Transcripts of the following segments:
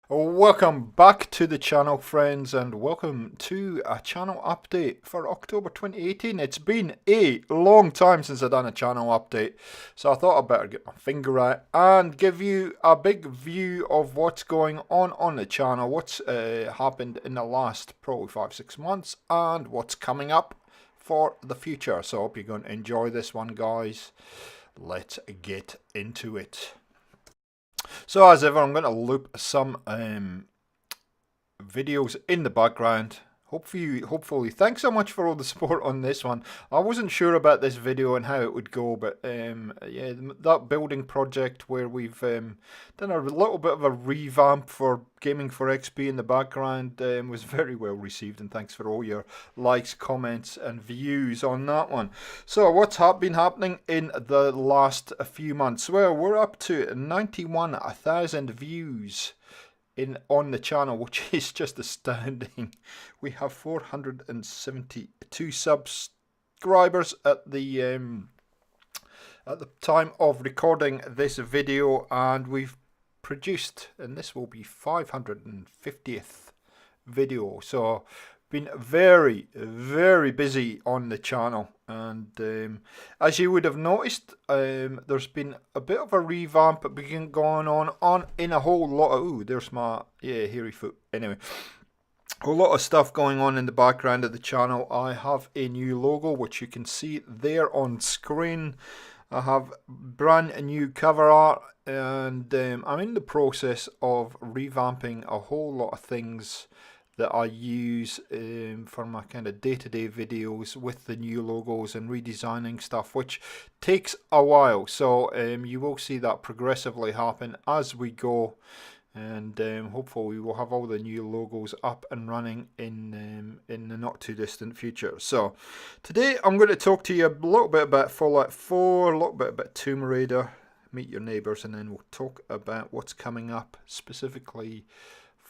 Welcome back to the channel, friends, and welcome to a channel update for October 2018. It's been a long time since I've done a channel update, so I thought I'd better get my finger out and give you a big view of what's going on the channel, what's happened in the last probably 5-6 months, and what's coming up for the future. So I hope you're going to enjoy this one, guys. Let's get into it. So as ever, I'm going to loop some videos in the background. Hopefully, thanks so much for all the support on this one. I wasn't sure about this video and how it would go, but yeah, that building project where we've done a little bit of a revamp for Gaming for XP in the background was very well received, and thanks for all your likes, comments, and views on that one. So what's been happening in the last few months? Well, we're up to 91,000 views on the channel, which is just astounding. We have 472 subscribers at the time of recording this video, and we've produced, and this will be 550th video, so been very busy on the channel. And as you would have noticed, there's been a bit of a revamp going on in a whole lot of, ooh, there's my, yeah, hairy foot. Anyway, a lot of stuff going on in the background of the channel. I have a new logo, which you can see there on screen. I have brand new cover art, and I'm in the process of revamping a whole lot of things that I use for my kind of day-to-day videos with the new logos and redesigning stuff, which takes a while. So you will see that progressively happen as we go, and hopefully we will have all the new logos up and running in the not too distant future. So today I'm going to talk to you a little bit about Fallout 4, a little bit about Tomb Raider, Meet Your Neighbours, and then we'll talk about what's coming up, specifically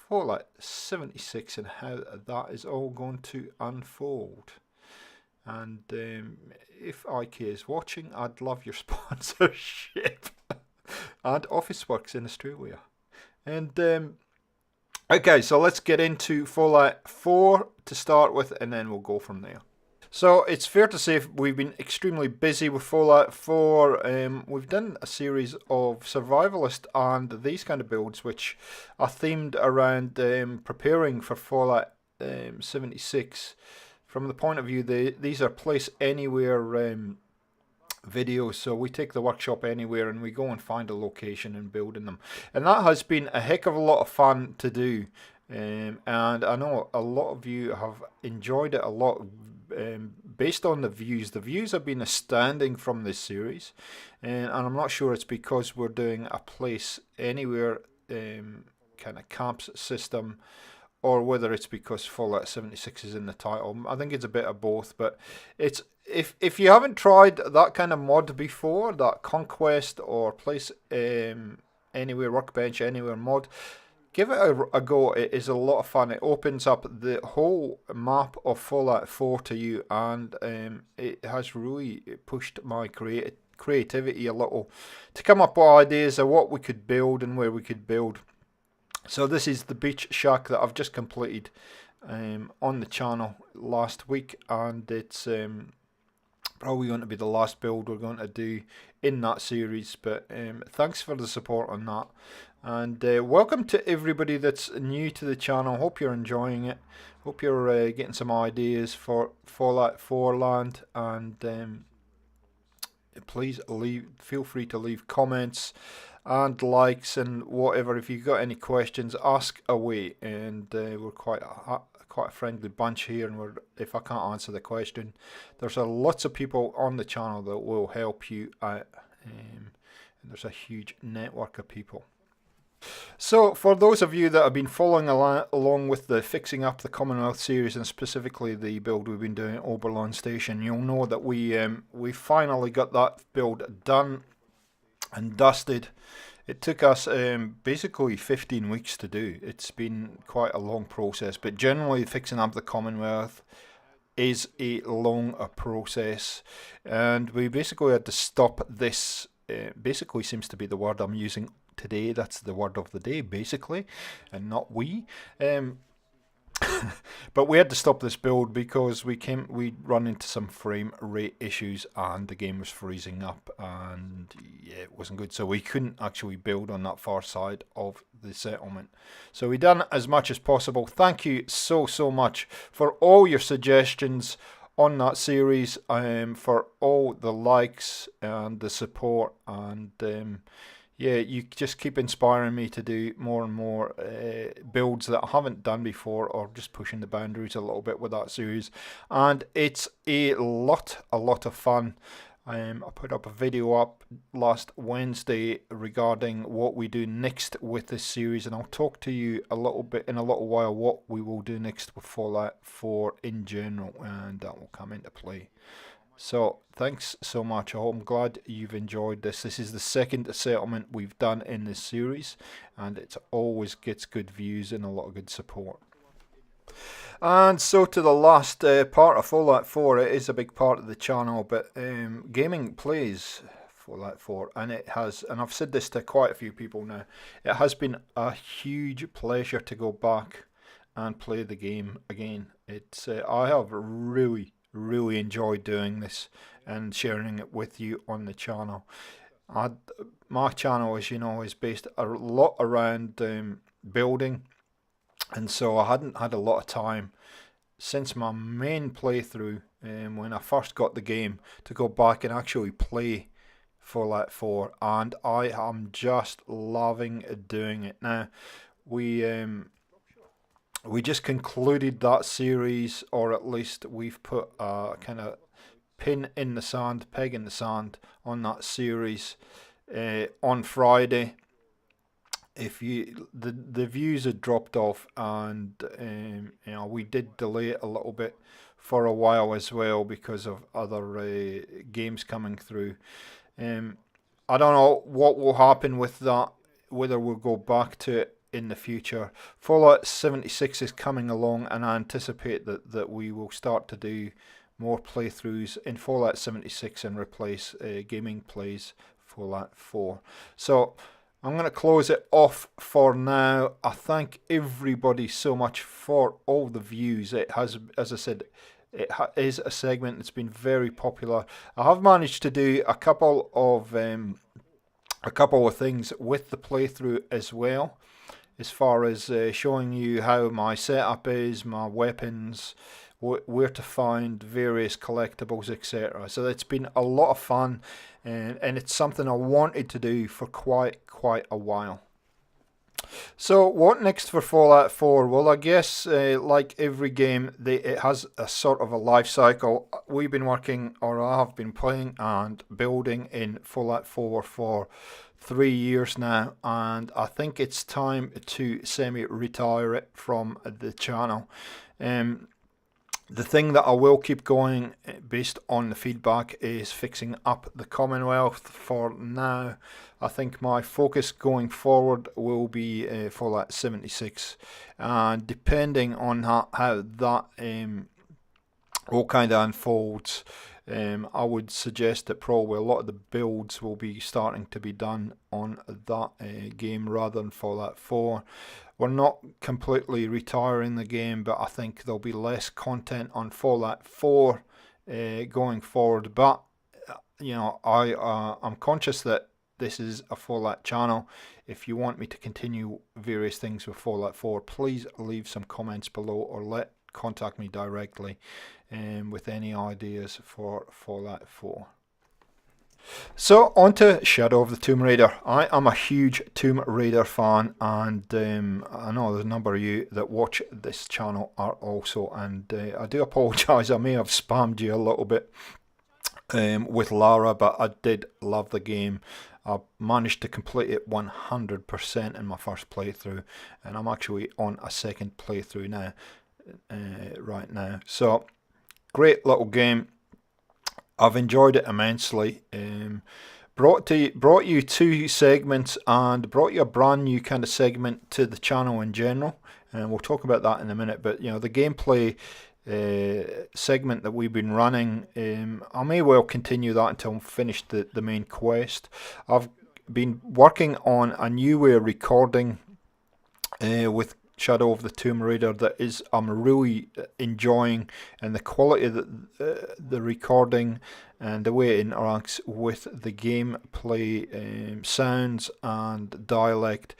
Fallout 76 and how that is all going to unfold. And if IK is watching, I'd love your sponsorship. And Officeworks in Australia. And okay, so let's get into Fallout 4 to start with, and then we'll go from there. So it's fair to say we've been extremely busy with Fallout 4. We've done a series of survivalist and these kind of builds which are themed around preparing for Fallout 76. From the point of view, these are place anywhere videos, so we take the workshop anywhere and we go and find a location and build in them. And that has been a heck of a lot of fun to do. And I know a lot of you have enjoyed it a lot. Based on the views have been astounding from this series, and I'm not sure it's because we're doing a place anywhere kind of camps system, or whether it's because Fallout 76 is in the title. I think it's a bit of both, but it's if you haven't tried that kind of mod before, that conquest or place anywhere, workbench anywhere mod, give it a go. It is a lot of fun. It opens up the whole map of Fallout 4 to you, and it has really pushed my creativity a little to come up with ideas of what we could build and where we could build. So this is the beach shack that I've just completed on the channel last week, and it's probably going to be the last build we're going to do in that series. But thanks for the support on that. And welcome to everybody that's new to the channel. Hope you're enjoying it. Hope you're getting some ideas for Fallout 4 land. And please feel free to leave comments and likes and whatever. If you've got any questions, ask away. And we're quite a friendly bunch here. And if I can't answer the question, there's lots of people on the channel that will help you out. And there's a huge network of people. So for those of you that have been following along with the Fixing Up the Commonwealth series, and specifically the build we've been doing at Oberlin Station, you'll know that we finally got that build done and dusted. It took us basically 15 weeks to do. It's been quite a long process, but generally Fixing Up the Commonwealth is a long process, and we basically had to stop this basically seems to be the word I'm using today. That's the word of the day, basically, and not we. But we had to stop this build because we run into some frame rate issues and the game was freezing up, and yeah, it wasn't good. So we couldn't actually build on that far side of the settlement. So we done as much as possible. Thank you so much for all your suggestions on that series, for all the likes and the support, and yeah, you just keep inspiring me to do more and more builds that I haven't done before, or just pushing the boundaries a little bit with that series. And it's a lot of fun. I put up a video up last Wednesday regarding what we do next with this series, and I'll talk to you a little bit in a little while what we will do next with Fallout 4 in general, and that will come into play. So thanks so much. I'm glad you've enjoyed this. This is the second settlement we've done in this series, and it always gets good views and a lot of good support. And so to the last part of Fallout 4. It is a big part of the channel, but gaming plays Fallout 4, and I've said this to quite a few people now, it has been a huge pleasure to go back and play the game again. I have really enjoyed doing this and sharing it with you on the channel. My channel, as you know, is based a lot around building, and so I hadn't had a lot of time since my main playthrough, when I first got the game, to go back and actually play Fallout 4, and I am just loving doing it. Now, we just concluded that series, or at least we've put a kind of peg in the sand on that series on Friday. The views had dropped off, and we did delay it a little bit for a while as well because of other games coming through. I don't know what will happen with that, whether we'll go back to it in the future. Fallout 76 is coming along, and I anticipate that we will start to do more playthroughs in Fallout 76 and replace gaming plays Fallout 4. So I'm going to close it off for now. I thank everybody so much for all the views. It has, as I said, is a segment that's been very popular. I have managed to do a couple of things with the playthrough as well, as far as showing you how my setup is, my weapons, where to find various collectibles, etc. So it's been a lot of fun, and it's something I wanted to do for quite a while. So what next for Fallout 4? Well, I guess like every game, it has a sort of a life cycle. We've been working, or I have been playing and building in Fallout 4 for 3 years now, and I think it's time to semi-retire it from the channel. The thing that I will keep going based on the feedback is fixing up the Commonwealth. For now, I think my focus going forward will be Fallout 76, and depending on how that all kind of unfolds, I would suggest that probably a lot of the builds will be starting to be done on that game rather than Fallout 4. We're not completely retiring the game, but I think there'll be less content on Fallout 4 going forward. But I'm conscious that this is a Fallout channel. If you want me to continue various things with Fallout 4, please leave some comments below, or contact me directly with any ideas for Fallout 4. So on to Shadow of the Tomb Raider. I am a huge Tomb Raider fan, and I know there's a number of you that watch this channel are also, and I do apologise, I may have spammed you a little bit with Lara, but I did love the game. I managed to complete it 100% in my first playthrough, and I'm actually on a second playthrough now, right now. So great little game. I've enjoyed it immensely. Brought you 2 segments, and brought you a brand new kind of segment to the channel in general, and we'll talk about that in a minute. But the gameplay segment that we've been running. I may well continue that until I'm finished the main quest. I've been working on a new way of recording with Shadow of the Tomb Raider that I'm really enjoying, and the quality of the recording and the way it interacts with the gameplay, sounds and dialect.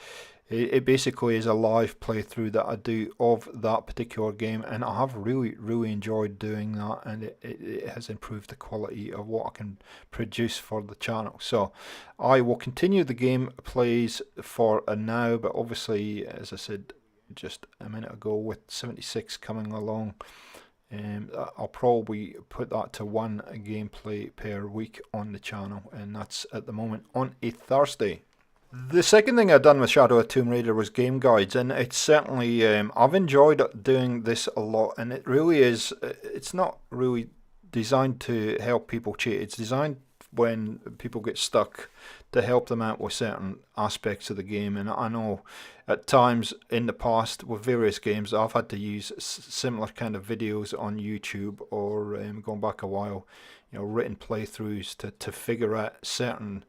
It basically is a live playthrough that I do of that particular game, and I have really enjoyed doing that, and it has improved the quality of what I can produce for the channel. So I will continue the gameplays for now, but obviously, as I said just a minute ago, with 76 coming along, I'll probably put that to one gameplay per week on the channel, and that's at the moment on a Thursday. The second thing I've done with Shadow of Tomb Raider was game guides, and it's certainly, I've enjoyed doing this a lot, and it really is, it's not really designed to help people cheat, it's designed when people get stuck to help them out with certain aspects of the game. And I know at times in the past with various games I've had to use similar kind of videos on YouTube, or going back a while, written playthroughs to figure out certain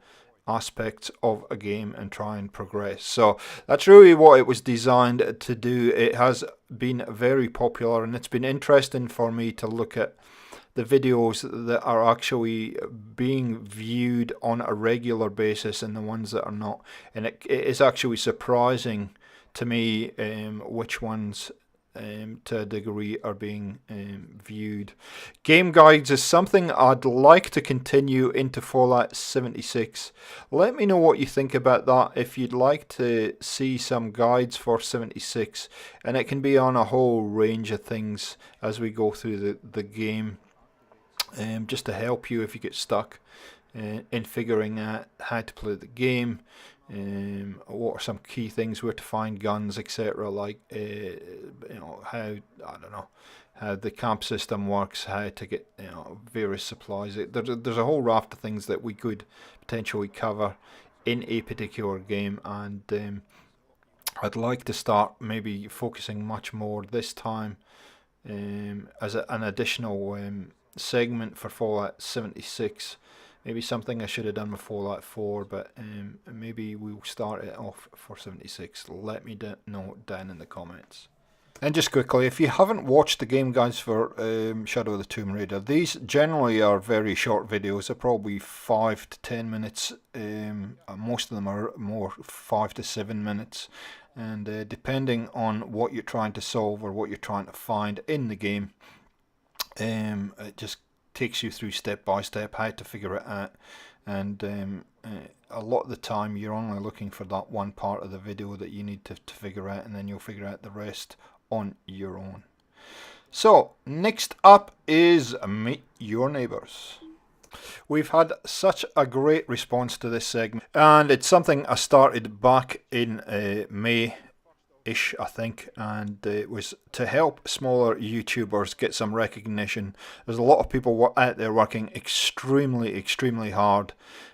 aspects of a game and try and progress. So that's really what it was designed to do. It has been very popular, and it's been interesting for me to look at the videos that are actually being viewed on a regular basis and the ones that are not. And it is actually surprising to me which ones to a degree are being viewed. Game guides is something I'd like to continue into Fallout 76. Let me know what you think about that, if you'd like to see some guides for 76, and it can be on a whole range of things as we go through the game, just to help you if you get stuck in figuring out how to play the game. What are some key things, where to find guns, etc. Like how, I don't know, how the camp system works, how to get various supplies. There's a whole raft of things that we could potentially cover in a particular game, and I'd like to start maybe focusing much more this time as an additional segment for Fallout 76. Maybe something I should have done with Fallout 4, but maybe we'll start it off for 76. Let me know down in the comments. And just quickly, if you haven't watched the game guides for Shadow of the Tomb Raider, these generally are very short videos. They're probably 5 to 10 minutes. Most of them are more 5 to 7 minutes. And depending on what you're trying to solve or what you're trying to find in the game, it just takes you through step by step how to figure it out. And a lot of the time you're only looking for that one part of the video that you need to figure out, and then you'll figure out the rest on your own. So next up is Meet Your Neighbours. We've had such a great response to this segment, and it's something I started back in May-ish, I think, and it was to help smaller YouTubers get some recognition. There's a lot of people out there working extremely hard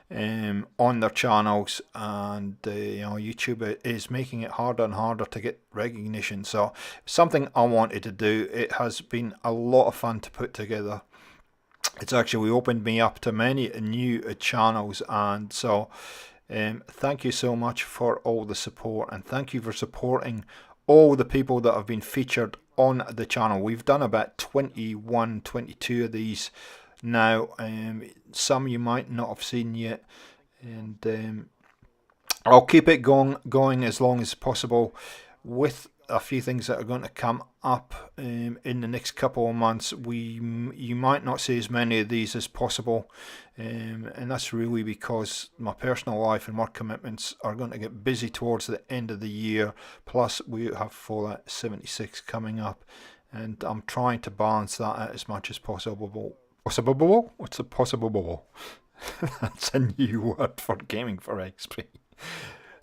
on their channels, and YouTube is making it harder and harder to get recognition. So something I wanted to do. It has been a lot of fun to put together. It's actually opened me up to many new channels, and so thank you so much for all the support, and thank you for supporting all the people that have been featured on the channel. We've done about 21, 22 of these now. Some you might not have seen yet, and I'll keep it going as long as possible, with a few things that are going to come up in the next couple of months. You might not see as many of these as possible, and that's really because my personal life and work commitments are going to get busy towards the end of the year. Plus we have Fallout 76 coming up, and I'm trying to balance that out as much as possible. What's a possible? That's a new word for gaming for XP.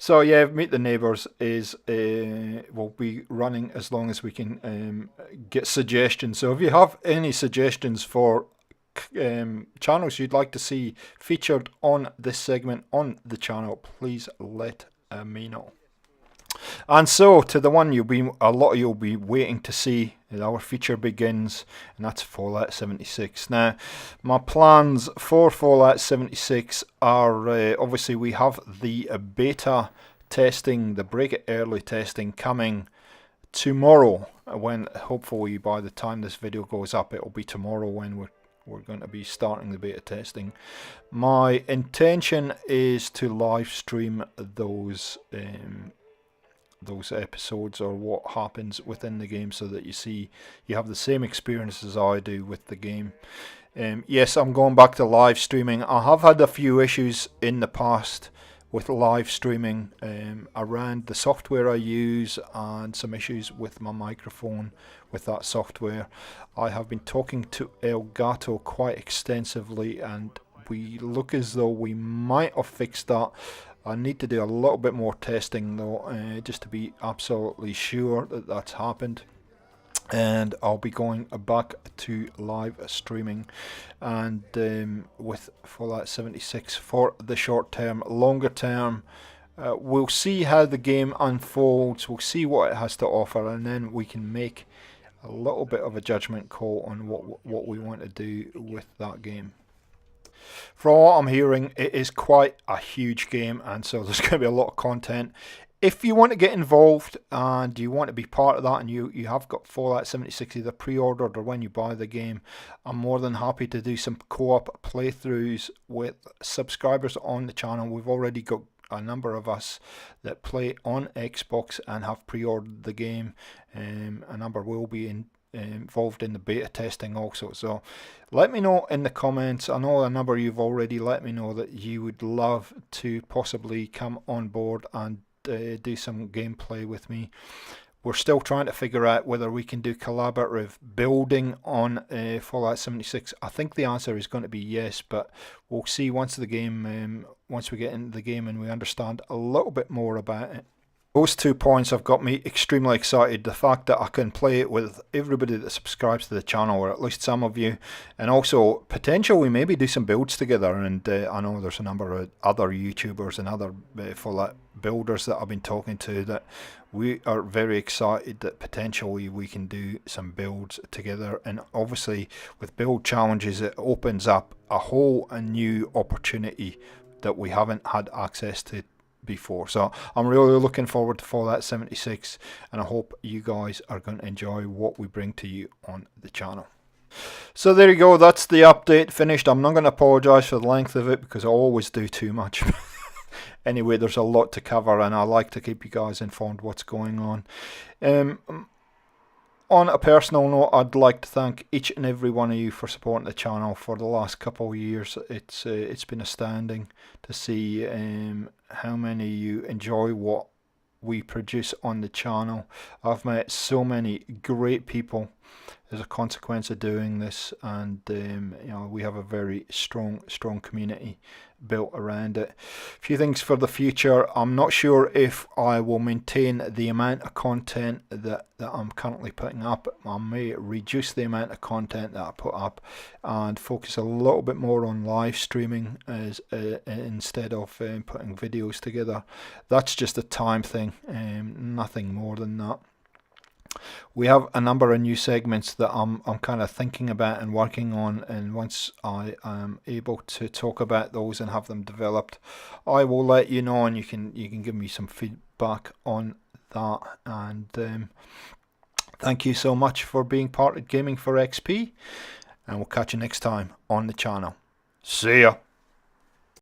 So yeah, Meet the Neighbours is will be running as long as we can get suggestions. So if you have any suggestions for channels you'd like to see featured on this segment on the channel, please let me know. And so to the one a lot of you'll be waiting to see, our feature begins, and that's Fallout 76. Now, my plans for Fallout 76 are obviously we have the beta testing, the break it early testing coming tomorrow. When hopefully by the time this video goes up, it'll be tomorrow when we're going to be starting the beta testing. My intention is to live stream those episodes, or what happens within the game, so that you have the same experience as I do with the game. Yes, I'm going back to live streaming. I have had a few issues in the past with live streaming around the software I use, and some issues with my microphone with that software. I have been talking to Elgato quite extensively, and we look as though we might have fixed that. I need to do a little bit more testing though, just to be absolutely sure that that's happened. And I'll be going back to live streaming, and with Fallout 76 for the short term. Longer term, we'll see how the game unfolds, we'll see what it has to offer, and then we can make a little bit of a judgment call on what we want to do with that game. From what I'm hearing, it is quite a huge game, and so there's going to be a lot of content. If you want to get involved and you want to be part of that, and you have got Fallout 76 either pre-ordered or when you buy the game, I'm more than happy to do some co-op playthroughs with subscribers on the channel. We've already got a number of us that play on Xbox and have pre-ordered the game. A number will be involved in the beta testing also. So let me know in the comments. I know a number of you've already let me know that you would love to possibly come on board and do some gameplay with me. We're still trying to figure out whether we can do collaborative building on Fallout 76. I think the answer is going to be yes, but we'll see once we get into the game and we understand a little bit more about it. Those 2 points have got me extremely excited. The fact that I can play it with everybody that subscribes to the channel, or at least some of you, and also potentially maybe do some builds together. And I know there's a number of other YouTubers and other Fallout builders that I've been talking to that we are very excited that potentially we can do some builds together. And obviously with build challenges, it opens up a new opportunity that we haven't had access to before. So I'm really looking forward to Fallout 76, and I hope you guys are going to enjoy what we bring to you on the channel. So there you go, that's the update finished. I'm not going to apologise for the length of it, because I always do too much. Anyway, there's a lot to cover, and I like to keep you guys informed what's going on. On a personal note, I'd like to thank each and every one of you for supporting the channel for the last couple of years. It's been astounding to see how many of you enjoy what we produce on the channel. I've met so many great people as a consequence of doing this, and we have a very strong community built around it. A few things for the future. I'm not sure if I will maintain the amount of content that I'm currently putting up. I may reduce the amount of content that I put up and focus a little bit more on live streaming as instead of putting videos together. That's just a time thing, nothing more than that. We have a number of new segments that I'm kind of thinking about and working on, and once I am able to talk about those and have them developed, I will let you know, and you can give me some feedback on that. And thank you so much for being part of Gaming for XP, and we'll catch you next time on the channel. See ya.